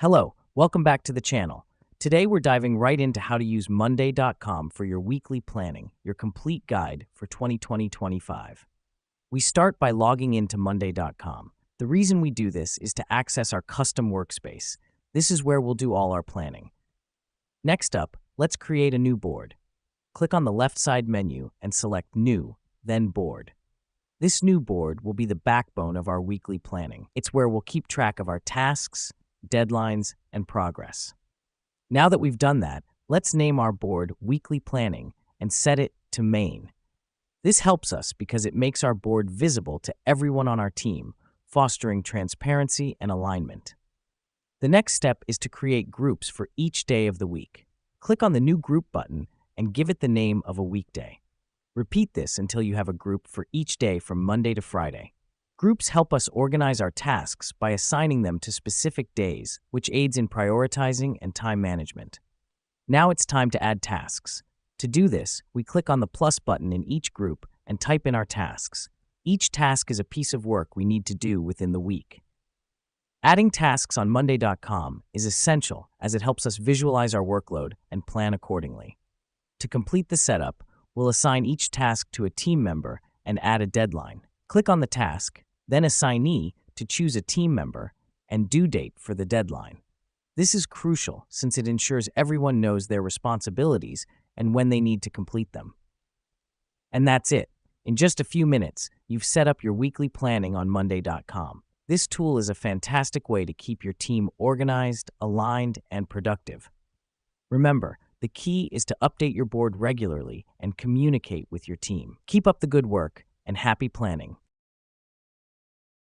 Hello, welcome back to the channel. Today we're diving right into how to use Monday.com for your weekly planning, your complete guide for 2020-25. We start by logging into Monday.com. The reason we do this is to access our custom workspace. This is where we'll do all our planning. Next up, let's create a new board. Click on the left side menu and select New, then Board. This new board will be the backbone of our weekly planning. It's where we'll keep track of our tasks, deadlines, and progress. Now that we've done that, let's name our board Weekly Planning and set it to Main. This helps us because it makes our board visible to everyone on our team, fostering transparency and alignment. The next step is to create groups for each day of the week. Click on the New Group button and give it the name of a weekday. Repeat this until you have a group for each day from Monday to Friday. Groups help us organize our tasks by assigning them to specific days, which aids in prioritizing and time management. Now it's time to add tasks. To do this, we click on the plus button in each group and type in our tasks. Each task is a piece of work we need to do within the week. Adding tasks on Monday.com is essential as it helps us visualize our workload and plan accordingly. To complete the setup, we'll assign each task to a team member and add a deadline. Click on the task, then Assignee to choose a team member, and Due Date for the deadline. This is crucial since it ensures everyone knows their responsibilities and when they need to complete them. And that's it. In just a few minutes, you've set up your weekly planning on Monday.com. This tool is a fantastic way to keep your team organized, aligned, and productive. Remember, the key is to update your board regularly and communicate with your team. Keep up the good work and happy planning.